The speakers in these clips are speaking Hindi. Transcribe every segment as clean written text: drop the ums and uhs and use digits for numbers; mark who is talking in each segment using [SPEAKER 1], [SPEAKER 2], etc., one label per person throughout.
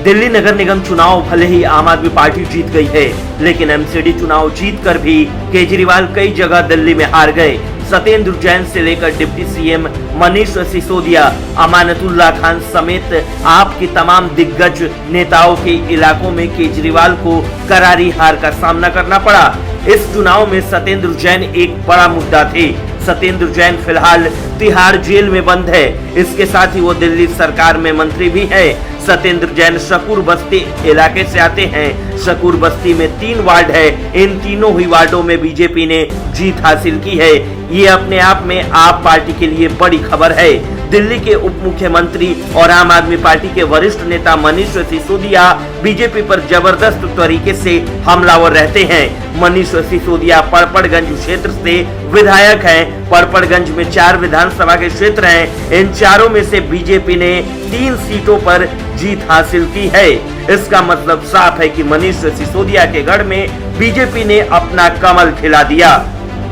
[SPEAKER 1] दिल्ली नगर निगम चुनाव भले ही आम आदमी पार्टी जीत गई है, लेकिन एमसीडी चुनाव जीतकर भी केजरीवाल कई जगह दिल्ली में हार गए। सत्येंद्र जैन से लेकर डिप्टी सीएम मनीष सिसोदिया, अमानतुल्लाह खान समेत आप के तमाम दिग्गज नेताओं के इलाकों में केजरीवाल को करारी हार का सामना करना पड़ा। इस चुनाव में सत्येंद्र जैन एक बड़ा मुद्दा थे। सत्येंद्र जैन फिलहाल तिहाड़ जेल में बंद है। इसके साथ ही वो दिल्ली सरकार में मंत्री भी है। सत्येंद्र जैन शकूर बस्ती इलाके से आते हैं। शकूर बस्ती में 3 वार्ड है। इन तीनों ही वार्डों में बीजेपी ने जीत हासिल की है। ये अपने आप में आप पार्टी के लिए बड़ी खबर है। दिल्ली के उप मुख्यमंत्री और आम आदमी पार्टी के वरिष्ठ नेता मनीष सिसोदिया बीजेपी पर जबरदस्त तरीके से हमलावर रहते हैं। मनीष सिसोदिया पड़पड़गंज क्षेत्र से विधायक हैं। पड़पड़गंज में 4 विधानसभा के क्षेत्र हैं। इन चारों में से बीजेपी ने 3 सीटों पर जीत हासिल की है। इसका मतलब साफ है कि मनीष सिसोदिया के गढ़ में बीजेपी ने अपना कमल खिला दिया।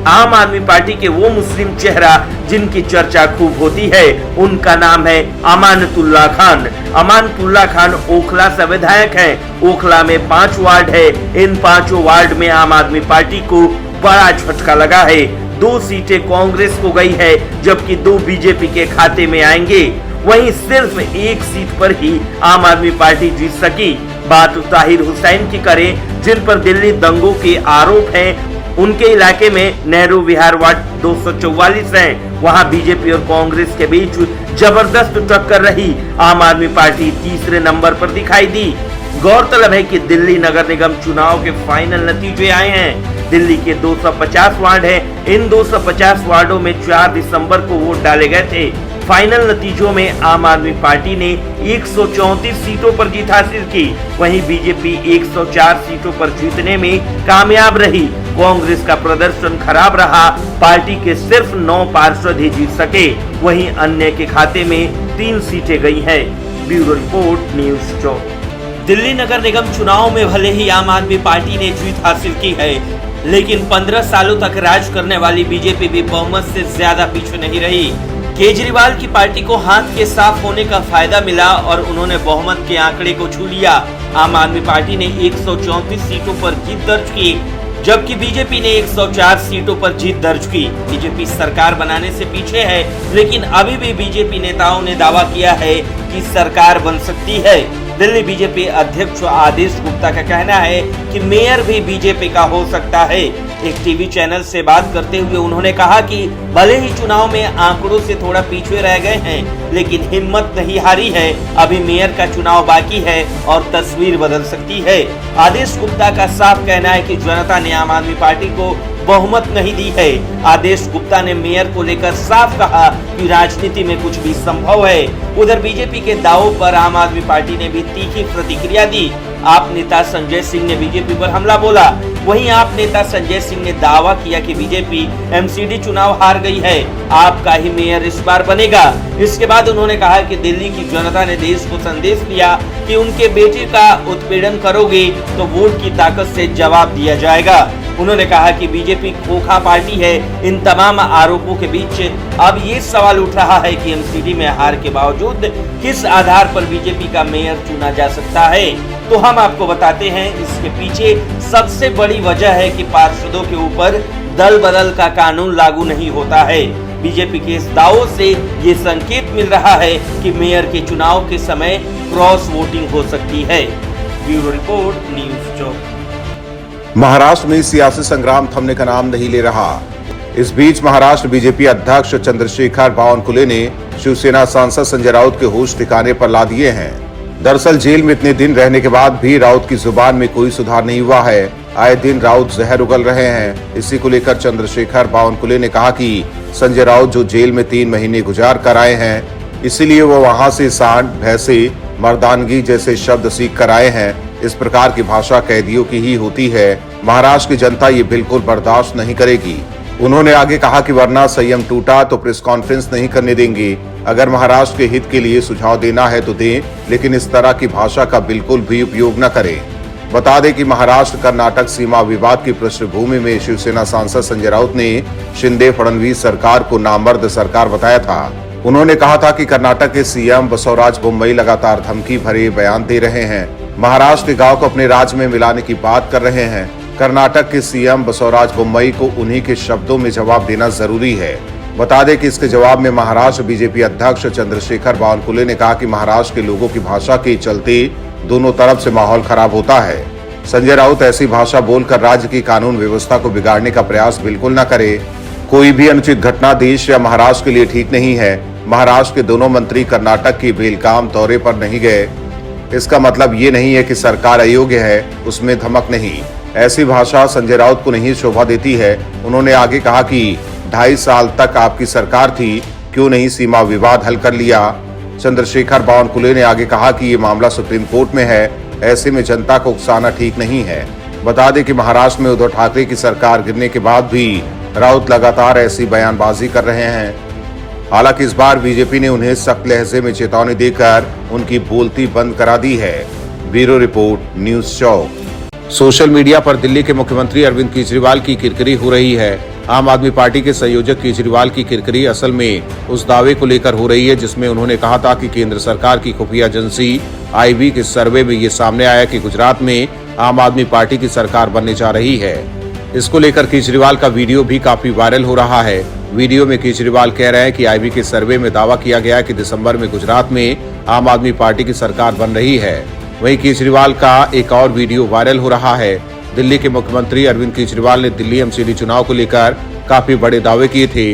[SPEAKER 1] आम आदमी पार्टी के वो मुस्लिम चेहरा जिनकी चर्चा खूब होती है, उनका नाम है अमानतुल्लाह खान। अमानतुल्लाह खान ओखला से विधायक हैं। ओखला में 5 वार्ड है। इन 5 वार्ड में आम आदमी पार्टी को बड़ा झटका लगा है। 2 सीटें कांग्रेस को गई है, जबकि 2 बीजेपी के खाते में आएंगे। वहीं सिर्फ 1 सीट पर ही आम आदमी पार्टी जीत सकी। बात ताहिर हुसैन की करें, जिन पर दिल्ली दंगों के आरोप हैं। उनके इलाके में नेहरू विहार वार्ड 244 है। वहां बीजेपी और कांग्रेस के बीच जबरदस्त टक्कर रही। आम आदमी पार्टी तीसरे नंबर पर दिखाई दी। गौरतलब है कि दिल्ली नगर निगम चुनाव के फाइनल नतीजे आए हैं। दिल्ली के 250 वार्ड है। इन 250 वार्डों में 4 दिसंबर को वोट डाले गए थे। फाइनल नतीजों में आम आदमी पार्टी ने 134 सीटों पर जीत हासिल की। वहीं बीजेपी 104 सीटों पर जीतने में कामयाब रही। कांग्रेस का प्रदर्शन खराब रहा। पार्टी के सिर्फ 9 पार्षद ही जीत सके। वहीं अन्य के खाते में 3 सीटें गई हैं। Bureau report, news 24। दिल्ली नगर निगम चुनाव में भले ही आम आदमी पार्टी ने जीत हासिल की है, लेकिन 15 सालों तक राज करने वाली बीजेपी भी बहुमत से ज्यादा पीछे नहीं रही। केजरीवाल की पार्टी को हाथ के साफ होने का फायदा मिला और उन्होंने बहुमत के आंकड़े को छू लिया। आम आदमी पार्टी ने 134 सीटों पर जीत दर्ज की, जबकि बीजेपी ने 104 सीटों पर जीत दर्ज की। बीजेपी सरकार बनाने से पीछे है, लेकिन अभी भी बीजेपी नेताओं ने दावा किया है कि सरकार बन सकती है। दिल्ली बीजेपी अध्यक्ष आदेश गुप्ता का कहना है कि मेयर भी बीजेपी का हो सकता है। एक टीवी चैनल से बात करते हुए उन्होंने कहा कि भले ही चुनाव में आंकड़ों से थोड़ा पीछे रह गए हैं, लेकिन हिम्मत नहीं हारी है। अभी मेयर का चुनाव बाकी है और तस्वीर बदल सकती है। आदेश गुप्ता का साफ कहना है कि जनता ने आम आदमी पार्टी को बहुमत नहीं दी है। आदेश गुप्ता ने मेयर को लेकर साफ कहा कि राजनीति में कुछ भी संभव है। उधर बीजेपी के दावों पर आम आदमी पार्टी ने भी तीखी प्रतिक्रिया दी। आप नेता संजय सिंह ने बीजेपी पर हमला बोला। वहीं आप नेता संजय सिंह ने दावा किया कि बीजेपी एमसीडी चुनाव हार गई है, आपका ही मेयर इस बार बनेगा। इसके बाद उन्होंने कहा कि दिल्ली की जनता ने देश को संदेश दिया कि उनके बेटे का उत्पीड़न करोगे तो वोट की ताकत से जवाब दिया जाएगा। उन्होंने कहा कि बीजेपी खोखा पार्टी है। इन तमाम आरोपों के बीच अब ये सवाल उठ रहा है कि एमसीडी में हार के बावजूद किस आधार पर बीजेपी का मेयर चुना जा सकता है। तो हम आपको बताते हैं, इसके पीछे सबसे बड़ी वजह है कि पार्षदों के ऊपर दल बदल का कानून लागू नहीं होता है। बीजेपी के इस दावों से ये संकेत मिल रहा है कि मेयर के चुनाव के समय क्रॉस वोटिंग हो सकती है। Bureau report, news 24।
[SPEAKER 2] महाराष्ट्र में सियासी संग्राम थमने का नाम नहीं ले रहा। इस बीच महाराष्ट्र बीजेपी अध्यक्ष चंद्रशेखर बावनकुले ने शिवसेना सांसद संजय राउत के होश ठिकाने पर ला दिए हैं। दरअसल जेल में इतने दिन रहने के बाद भी राउत की जुबान में कोई सुधार नहीं हुआ है। आए दिन राउत जहर उगल रहे हैं। इसी को लेकर चंद्रशेखर बावनकुले ने कहा कि संजय राउत जो जेल में 3 महीने गुजार कर आए हैं, इसीलिए वो वहां से सांड, भैंसे, मर्दानगी जैसे शब्द सीख कर आए हैं। इस प्रकार की भाषा कैदियों की ही होती है। महाराष्ट्र की जनता ये बिल्कुल बर्दाश्त नहीं करेगी। उन्होंने आगे कहा कि वरना संयम टूटा तो प्रेस कॉन्फ्रेंस नहीं करने देंगे। अगर महाराष्ट्र के हित के लिए सुझाव देना है तो दें, लेकिन इस तरह की भाषा का बिल्कुल भी उपयोग न करें। बता दें कि महाराष्ट्र कर्नाटक सीमा विवाद की पृष्ठभूमि में शिवसेना सांसद संजय राउत ने शिंदे फडणवीस सरकार को नामर्द सरकार बताया था। उन्होंने कहा था कि कर्नाटक के सीएम बसवराज बोम्मई लगातार धमकी भरे बयान दे रहे हैं, महाराष्ट्र के गांव को अपने राज्य में मिलाने की बात कर रहे हैं। कर्नाटक के सीएम बसवराज बोम्मई को उन्हीं के शब्दों में जवाब देना जरूरी है। बता दें कि इसके जवाब में महाराष्ट्र बीजेपी अध्यक्ष चंद्रशेखर बावनकुले ने कहा कि महाराष्ट्र के लोगों की भाषा के चलते दोनों तरफ से माहौल खराब होता है। संजय राउत ऐसी भाषा बोलकर राज्य की कानून व्यवस्था को बिगाड़ने का प्रयास बिल्कुल न करे। कोई भी अनुचित घटना देश या महाराष्ट्र के लिए ठीक नहीं है। महाराष्ट्र के दोनों मंत्री कर्नाटक के बेलगाम दौरे पर नहीं गए, इसका मतलब ये नहीं है कि सरकार अयोग्य है, उसमें धमक नहीं। ऐसी भाषा संजय राउत को नहीं शोभा देती है। उन्होंने आगे कहा कि 2.5 साल तक आपकी सरकार थी, क्यों नहीं सीमा विवाद हल कर लिया। चंद्रशेखर बावनकुले ने आगे कहा कि ये मामला सुप्रीम कोर्ट में है, ऐसे में जनता को उकसाना ठीक नहीं है। बता दें कि महाराष्ट्र में उद्धव ठाकरे की सरकार गिरने के बाद भी राउत लगातार ऐसी बयानबाजी कर रहे हैं। हालांकि इस बार बीजेपी ने उन्हें सख्त लहजे में चेतावनी देकर उनकी बोलती बंद करा दी है। ब्यूरो रिपोर्ट, न्यूज़ चौक। सोशल मीडिया पर दिल्ली के मुख्यमंत्री अरविंद केजरीवाल की किरकिरी हो रही है। आम आदमी पार्टी के संयोजक केजरीवाल की किरकिरी असल में उस दावे को लेकर हो रही है जिसमें उन्होंने कहा था कि केंद्र सरकार की खुफिया एजेंसी आईबी के सर्वे में ये सामने आया कि गुजरात में आम आदमी पार्टी की सरकार बनने जा रही है। इसको लेकर केजरीवाल का वीडियो भी काफी वायरल हो रहा है। वीडियो में केजरीवाल कह रहे हैं कि आईबी के सर्वे में दावा किया गया है कि दिसंबर में गुजरात में आम आदमी पार्टी की सरकार बन रही है। वहीं केजरीवाल का एक और वीडियो वायरल हो रहा है। दिल्ली के मुख्यमंत्री अरविंद केजरीवाल ने दिल्ली एमसीडी चुनाव को लेकर काफी बड़े दावे किए थे।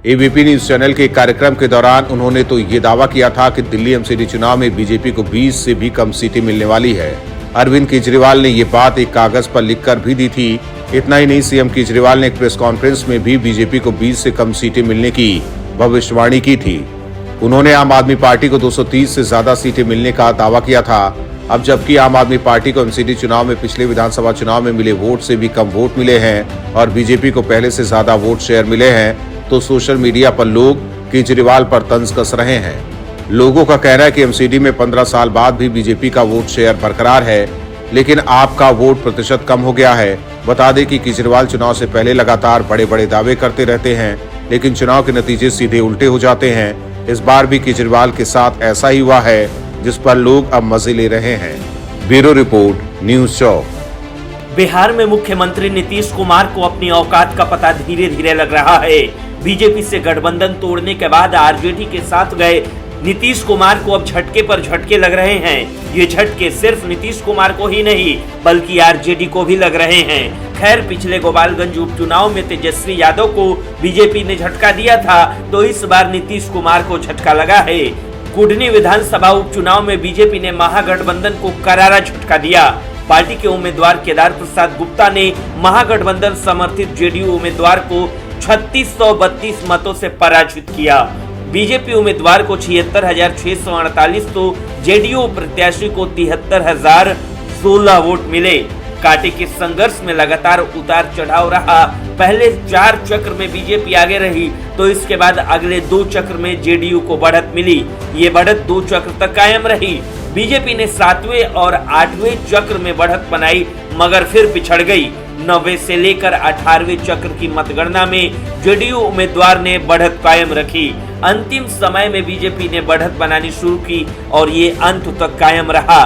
[SPEAKER 2] एबीपी न्यूज चैनल के कार्यक्रम के दौरान उन्होंने तो ये दावा किया था कि दिल्ली एमसीडी चुनाव में बीजेपी को 20 से भी कम सीटें मिलने वाली है। अरविंद केजरीवाल ने ये बात एक कागज पर लिखकर भी दी थी। इतना ही नहीं, सीएम केजरीवाल ने एक प्रेस कॉन्फ्रेंस में भी बीजेपी को 20 से कम सीटें मिलने की भविष्यवाणी की थी। उन्होंने आम आदमी पार्टी को 230 से ज्यादा सीटें मिलने का दावा किया था। अब जबकि आम आदमी पार्टी को एमसीडी चुनाव में पिछले विधानसभा चुनाव में मिले वोट से भी कम वोट मिले हैं और बीजेपी को पहले से ज्यादा वोट शेयर मिले हैं, तो सोशल मीडिया पर लोग केजरीवाल पर तंज कस रहे हैं। लोगों का कहना है कि एमसीडी में 15 साल बाद भी बीजेपी का वोट शेयर बरकरार है, लेकिन आपका वोट प्रतिशत कम हो गया है। बता दें कि केजरीवाल चुनाव से पहले लगातार बड़े बड़े दावे करते रहते हैं, लेकिन चुनाव के नतीजे सीधे उल्टे हो जाते हैं। इस बार भी केजरीवाल के साथ ऐसा ही हुआ है, जिस पर लोग अब मजे ले रहे हैं। ब्यूरो रिपोर्ट, न्यूज़ चौक।
[SPEAKER 1] बिहार में मुख्यमंत्री नीतीश कुमार को अपनी औकात का पता धीरे धीरे लग रहा है। बीजेपी से गठबंधन तोड़ने के बाद आरजेडी के साथ गए नीतीश कुमार को अब झटके पर झटके लग रहे हैं। ये झटके सिर्फ नीतीश कुमार को ही नहीं बल्कि आरजेडी को भी लग रहे हैं। खैर, पिछले गोपालगंज उपचुनाव में तेजस्वी यादव को बीजेपी ने झटका दिया था, तो इस बार नीतीश कुमार को झटका लगा है। कुडनी विधानसभा उपचुनाव में बीजेपी ने महागठबंधन को करारा झटका दिया। पार्टी के उम्मीदवार केदार प्रसाद गुप्ता ने महागठबंधन समर्थित जेडीयू उम्मीदवार को 3632 मतों से पराजित किया। बीजेपी उम्मीदवार को 76,648 तो जेडीयू प्रत्याशी को 73,016 वोट मिले। कांटे के संघर्ष में लगातार उतार चढ़ाव रहा। पहले 4 चक्र में बीजेपी आगे रही, तो इसके बाद अगले 2 चक्र में जेडीयू को बढ़त मिली। ये बढ़त 2 चक्र तक कायम रही। बीजेपी ने 7वें और 8वें चक्र में बढ़त बनाई, मगर फिर पिछड़ गई। 9वें से लेकर 18वें चक्र की मतगणना में जेडीयू उम्मीदवार ने बढ़त कायम रखी। अंतिम समय में बीजेपी ने बढ़त बनानी शुरू की और ये अंत तक कायम रहा।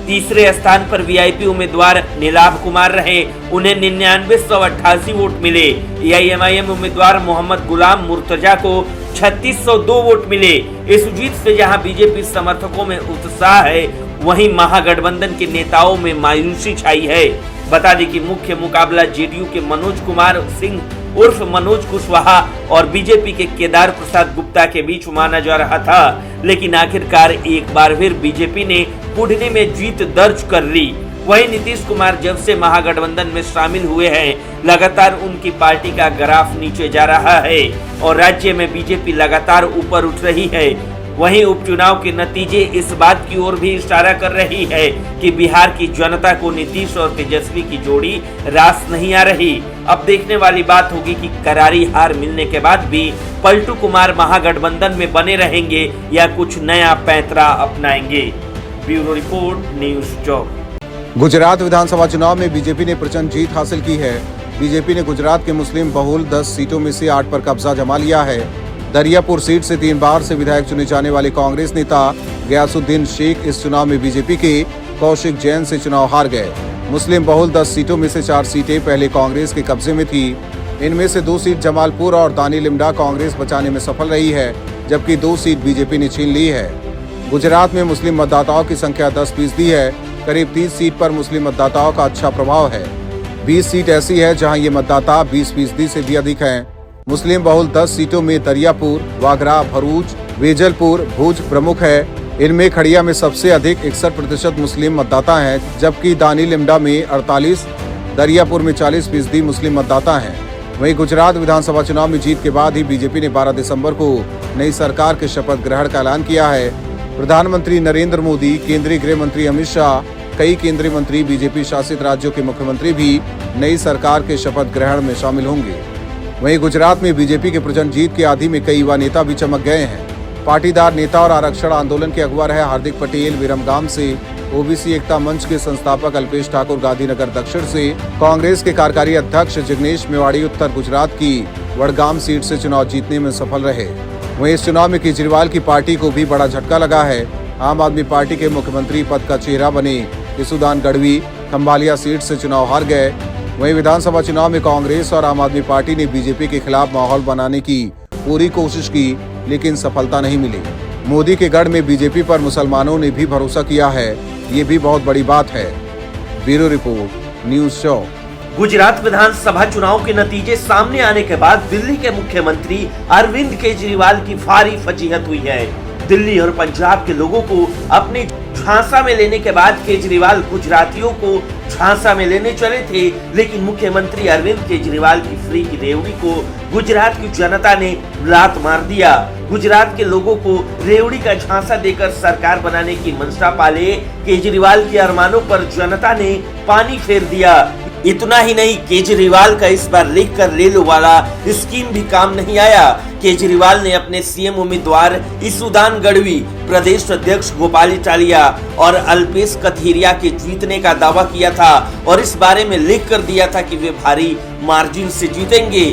[SPEAKER 1] तीसरे स्थान पर वीआईपी उम्मीदवार नीलाभ कुमार रहे, उन्हें 9988 वोट मिले। एआईएमआईएम उम्मीदवार मोहम्मद गुलाम मुर्तजा को 3602 वोट मिले। इस जीत से जहां बीजेपी समर्थकों में उत्साह है, वहीं महागठबंधन के नेताओं में मायूसी छाई है। बता दें कि मुख्य मुकाबला जेडीयू के मनोज कुमार सिंह उर्फ मनोज कुशवाहा और बीजेपी के केदार प्रसाद गुप्ता के बीच माना जा रहा था, लेकिन आखिरकार एक बार फिर बीजेपी ने कुडनी में जीत दर्ज कर ली। वहीं नीतीश कुमार जब से महागठबंधन में शामिल हुए हैं, लगातार उनकी पार्टी का ग्राफ नीचे जा रहा है और राज्य में बीजेपी लगातार ऊपर उठ रही है। वहीं उपचुनाव के नतीजे इस बात की ओर भी इशारा कर रही है कि बिहार की जनता को नीतीश और तेजस्वी की जोड़ी रास नहीं आ रही। अब देखने वाली बात होगी कि करारी हार मिलने के बाद भी पलटू कुमार महागठबंधन में बने रहेंगे या कुछ नया पैंतरा अपनाएंगे। ब्यूरो रिपोर्ट, न्यूज़ चौक।
[SPEAKER 2] गुजरात विधानसभा चुनाव में बीजेपी ने प्रचंड जीत हासिल की है। बीजेपी ने गुजरात के मुस्लिम बहुल 10 सीटों में से 8 पर कब्जा जमा लिया है। दरियापुर सीट से 3 बार से विधायक चुने जाने वाले कांग्रेस नेता गयासुद्दीन शेख इस चुनाव में बीजेपी के कौशिक जैन से चुनाव हार गए। मुस्लिम बहुल 10 सीटों में से 4 सीटें पहले कांग्रेस के कब्जे में थी। इनमें से 2 सीट जमालपुर और दानी लिमडा कांग्रेस बचाने में सफल रही है, जबकि 2 सीट बीजेपी ने छीन ली है। गुजरात में मुस्लिम मतदाताओं की संख्या 10% है। करीब 30 सीट पर मुस्लिम मतदाताओं का अच्छा प्रभाव है। 20 सीट ऐसी है जहां ये मतदाता 20% से भी अधिक हैं। मुस्लिम बहुल 10 सीटों में दरियापुर, वागरा, भरूच, वेजलपुर, भुज प्रमुख है। इनमें खड़िया में सबसे अधिक 61% मुस्लिम मतदाता हैं, जबकि दानी लिमडा में 48, दरियापुर में 40% मुस्लिम मतदाता हैं। वहीं गुजरात विधानसभा चुनाव में जीत के बाद ही बीजेपी ने 12 दिसंबर को नई सरकार के शपथ ग्रहण का ऐलान किया है। प्रधानमंत्री नरेंद्र मोदी, केंद्रीय गृह मंत्री अमित शाह, कई केंद्रीय मंत्री, बीजेपी शासित राज्यों के मुख्यमंत्री भी नई सरकार के शपथ ग्रहण में शामिल होंगे। वहीं गुजरात में बीजेपी के प्रचंड जीत की आंधी में कई युवा नेता भी चमक गए हैं। पाटीदार नेता और आरक्षण आंदोलन के अगुवा रहे हार्दिक पटेल विरमगाम से, ओबीसी एकता मंच के संस्थापक अल्पेश ठाकुर गांधीनगर दक्षिण से, कांग्रेस के कार्यकारी अध्यक्ष जिग्नेश मेवाड़ी उत्तर गुजरात की वडगाम सीट से चुनाव जीतने में सफल रहे। वहीं इस चुनाव में केजरीवाल की पार्टी को भी बड़ा झटका लगा है। आम आदमी पार्टी के मुख्यमंत्री पद का चेहरा बने यशोदान गढ़वी खंभालिया सीट से चुनाव हार गए। वहीं विधानसभा चुनाव में कांग्रेस और आम आदमी पार्टी ने बीजेपी के खिलाफ माहौल बनाने की पूरी कोशिश की, लेकिन सफलता नहीं मिली। मोदी के गढ़ में बीजेपी पर मुसलमानों ने भी भरोसा किया है, ये भी बहुत बड़ी बात है। Bureau report, news show.
[SPEAKER 1] Gujarat विधानसभा चुनाव के नतीजे सामने आने के बाद दिल्ली के मुख्यमंत्री अरविंद केजरीवाल की भारी फजीहत हुई है। दिल्ली और पंजाब के लोगों को अपनी झांसा में लेने के बाद केजरीवाल गुजरातियों को झांसा में लेने चले थे, लेकिन मुख्यमंत्री अरविंद केजरीवाल की फ्री की रेवड़ी को गुजरात की जनता ने लात मार दिया। गुजरात के लोगों को रेवड़ी का झांसा देकर सरकार बनाने की मंशा पाले केजरीवाल के अरमानों पर जनता ने पानी फेर दिया। इतना ही नहीं, केजरीवाल का इस बार लिखकर रेल वाला स्कीम भी काम नहीं आया। केजरीवाल ने अपने सीएम उम्मीदवार यशोदान गढ़वी, प्रदेश अध्यक्ष गोपाल इटालिया और अल्पेश कथीरिया के जीतने का दावा किया था और इस बारे में लिख कर दिया था कि वे भारी मार्जिन से जीतेंगे।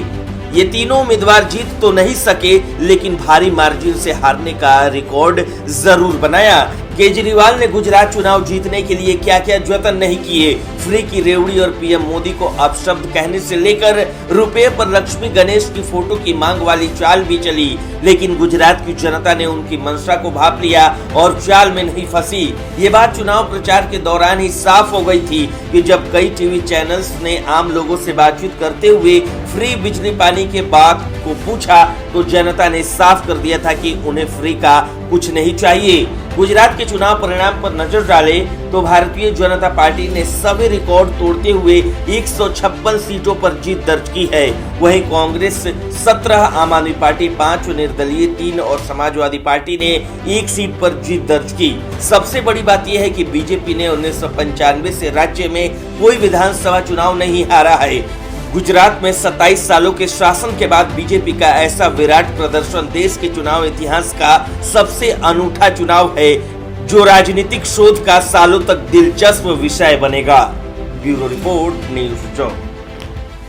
[SPEAKER 1] ये तीनों उम्मीदवार जीत तो नहीं सके, लेकिन भारी मार्जिन से हारने का रिकॉर्ड जरूर बनाया। केजरीवाल ने गुजरात चुनाव जीतने के लिए क्या क्या जतन नहीं किए। फ्री की रेवड़ी और पीएम मोदी को अपशब्द कहने से लेकर रुपए पर लक्ष्मी गणेश की फोटो की मांग वाली चाल भी चली, लेकिन गुजरात की जनता ने उनकी मंशा को भांप लिया और चाल में नहीं फंसी। ये बात चुनाव प्रचार के दौरान ही साफ हो गई थी कि जब कई टीवी चैनल्स ने आम लोगों से बातचीत करते हुए फ्री बिजली पानी के बात को पूछा तो जनता ने साफ कर दिया था कि उन्हें फ्री का कुछ नहीं चाहिए। गुजरात के चुनाव परिणाम पर नजर डाले तो भारतीय जनता पार्टी ने सभी रिकॉर्ड तोड़ते हुए 156 सीटों पर जीत दर्ज की है। वहीं कांग्रेस 17, आम आदमी पार्टी 5, निर्दलीय 3 और समाजवादी पार्टी ने 1 सीट पर जीत दर्ज की। सबसे बड़ी बात यह है कि बीजेपी ने 1995 से राज्य में कोई विधानसभा चुनाव नहीं हारा है। गुजरात में 27 सालों के शासन के बाद बीजेपी का ऐसा विराट प्रदर्शन देश के चुनाव इतिहास का सबसे अनूठा चुनाव है, जो राजनीतिक शोध का सालों तक दिलचस्प विषय बनेगा। Bureau report, news 4।